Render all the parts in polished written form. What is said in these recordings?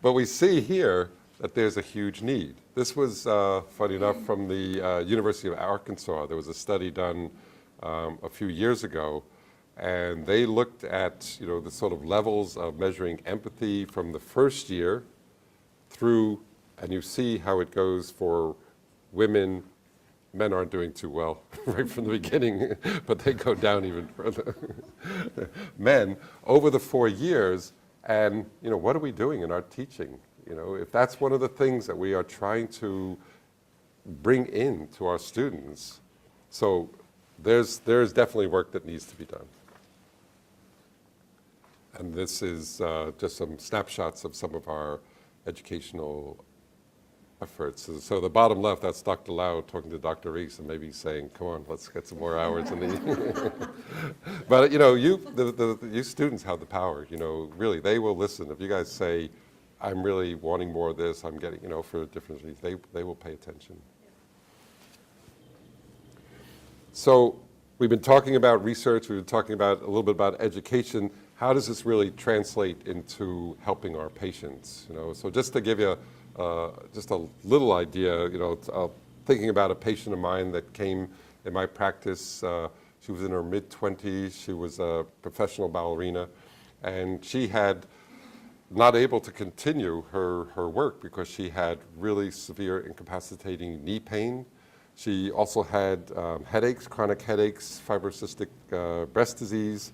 But we see here that there's a huge need. This was, funny enough, from the University of Arkansas. There was a study done a few years ago, and they looked at the sort of levels of measuring empathy from the first year through, and you see how it goes for women. Men aren't doing too well right from the beginning, but they go down even further. Men, over the 4 years, and what are we doing in our teaching? If that's one of the things that we are trying to bring in to our students, so there's definitely work that needs to be done. And this is just some snapshots of some of our educational efforts. So the bottom left, that's Dr. Lau talking to Dr. Reese and maybe saying, come on, let's get some more hours in the But you students have the power, really, they will listen. If you guys say, I'm really wanting more of this, I'm getting, for different reasons, they will pay attention. So we've been talking about research, we've been talking about a little bit about education. How does this really translate into helping our patients? So just to give you just a little idea, thinking about a patient of mine that came in my practice. She was in her mid-20s. She was a professional ballerina, and she had not able to continue her work because she had really severe incapacitating knee pain. She also had headaches, chronic headaches, fibrocystic breast disease,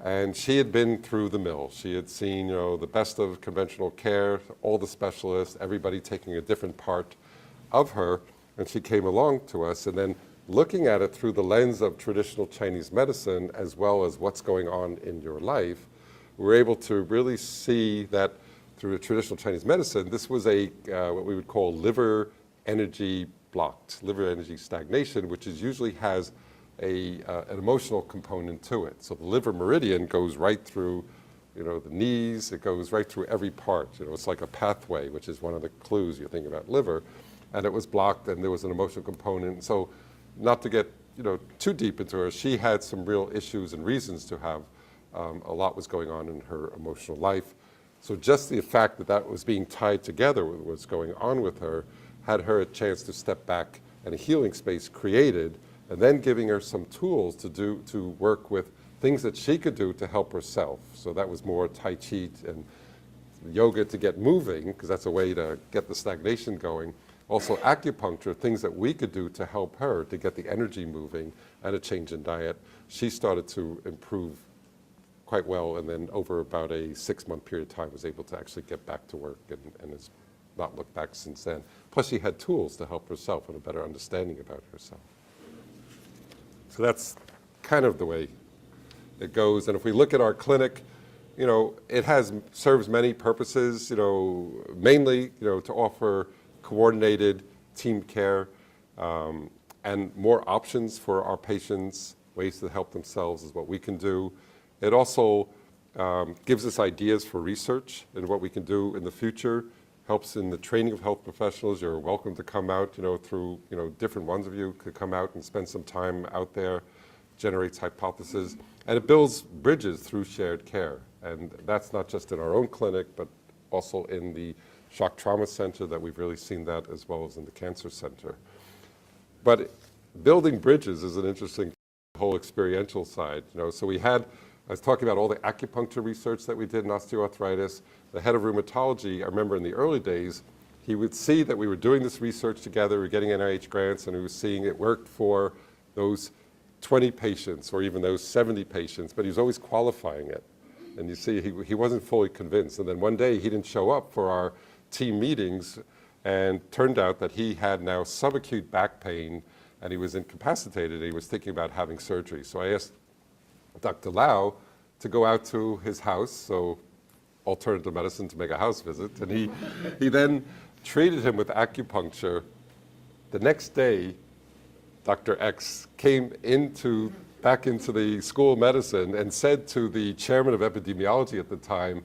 and she had been through the mill. She had seen, the best of conventional care, all the specialists, everybody taking a different part of her, and she came along to us, and then looking at it through the lens of traditional Chinese medicine, as well as what's going on in your life, we were able to really see that through the traditional Chinese medicine, this was a what we would call liver energy blocked, liver energy stagnation, which usually has an emotional component to it. So the liver meridian goes right through, the knees, it goes right through every part. It's like a pathway, which is one of the clues you think about liver. And it was blocked, and there was an emotional component. So not to get, too deep into her, she had some real issues and reasons to have a lot was going on in her emotional life. So just the fact that that was being tied together with what's going on with her had her a chance to step back and a healing space created, and then giving her some tools to work with things that she could do to help herself. So that was more Tai Chi and yoga to get moving, because that's a way to get the stagnation going. Also acupuncture, things that we could do to help her to get the energy moving, and a change in diet. She started to improve quite well, and then over about a 6-month period of time was able to actually get back to work, and has not looked back since then. Plus she had tools to help herself and a better understanding about herself. So that's kind of the way it goes. And if we look at our clinic, it serves many purposes, mainly, to offer coordinated team care, and more options for our patients, ways to help themselves is what we can do. It also gives us ideas for research and what we can do in the future, helps in the training of health professionals. You're welcome to come out, through, different ones of you could come out and spend some time out there, generates hypotheses, and it builds bridges through shared care. And that's not just in our own clinic, but also in the shock trauma center that we've really seen that, as well as in the cancer center. But building bridges is an interesting whole experiential side. So I was talking about all the acupuncture research that we did in osteoarthritis. The head of rheumatology, I remember in the early days, he would see that we were doing this research together, we were getting NIH grants, and he was seeing it worked for those 20 patients or even those 70 patients, but he was always qualifying it. And you see, he wasn't fully convinced. And then one day he didn't show up for our team meetings, and turned out that he had now subacute back pain, and he was incapacitated. He was thinking about having surgery. So I asked Dr. Lau to go out to his house, so alternative medicine, to make a house visit, and he then treated him with acupuncture. The next day, Dr. X came back into the School of Medicine and said to the chairman of epidemiology at the time,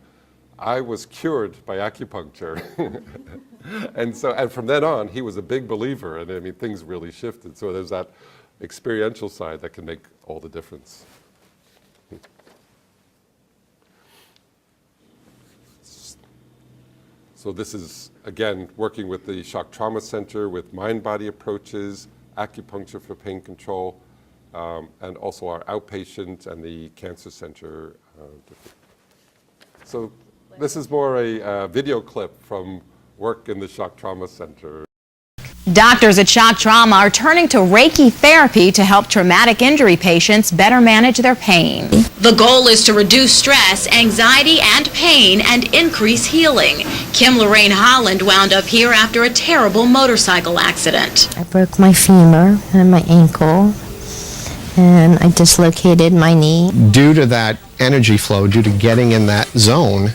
I was cured by acupuncture. and from then on, he was a big believer, and I mean, things really shifted. So there's that experiential side that can make all the difference. So this is, again, working with the Shock Trauma Center with mind-body approaches, acupuncture for pain control, and also our outpatient and the cancer center. So this is more a video clip from work in the Shock Trauma Center. Doctors at Shock Trauma are turning to Reiki therapy to help traumatic injury patients better manage their pain. The goal is to reduce stress, anxiety, and pain and increase healing. Kim Lorraine Holland wound up here after a terrible motorcycle accident. I broke my femur and my ankle, and I dislocated my knee. Due to that energy flow, due to getting in that zone,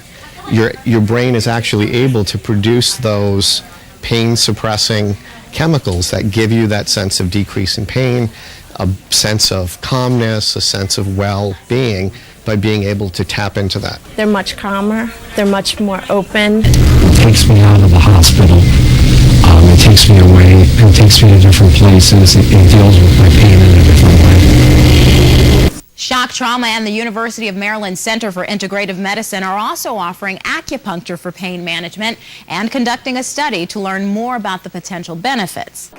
your brain is actually able to produce those pain-suppressing chemicals that give you that sense of decrease in pain, a sense of calmness, a sense of well-being by being able to tap into that. They're much calmer, they're much more open. It takes me out of the hospital, it takes me away, and takes me to different places, it deals with my pain in a different way. Shock Trauma and the University of Maryland Center for Integrative Medicine are also offering acupuncture for pain management and conducting a study to learn more about the potential benefits.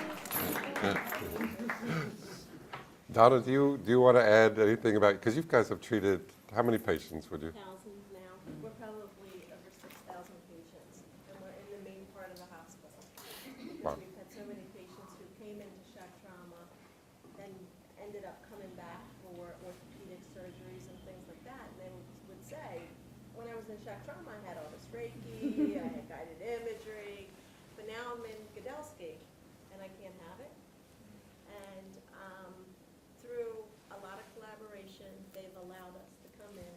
Donna, do you want to add anything about, because you guys have treated, how many patients would you? Thousands now. We're probably over 6,000 patients, and we're in the main part of the hospital. Because we've had so many patients who came into Shock Trauma, then ended up coming back for orthopedic surgeries and things like that, and they would say, when I was in Shock Trauma, I had all this Reiki, I had guided imagery, but now I'm in Godelski, and I can't have it. And through a lot of collaboration, they've allowed us to come in,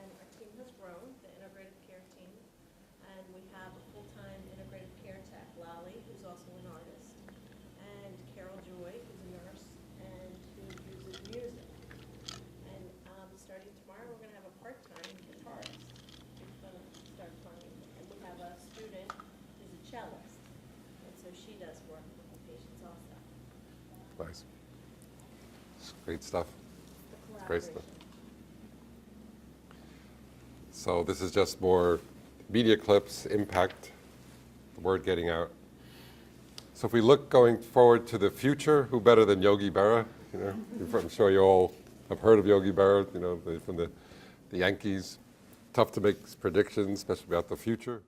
and our team has grown, the integrative care team, and we have a full-time integrative care tech, Lolly, who's also an artist, and Carol Joy, who's a nurse, and who uses music. And starting tomorrow, we're going to have a part-time guitarist who's going to start playing, and we have a student who's a cellist, and so she does work with the patients also. Nice. Great stuff. Great stuff. So this is just more media clips, impact, the word getting out. So if we look going forward to the future, who better than Yogi Berra? You know, I'm sure you all have heard of Yogi Berra, you know, from the Yankees. Tough to make predictions, especially about the future.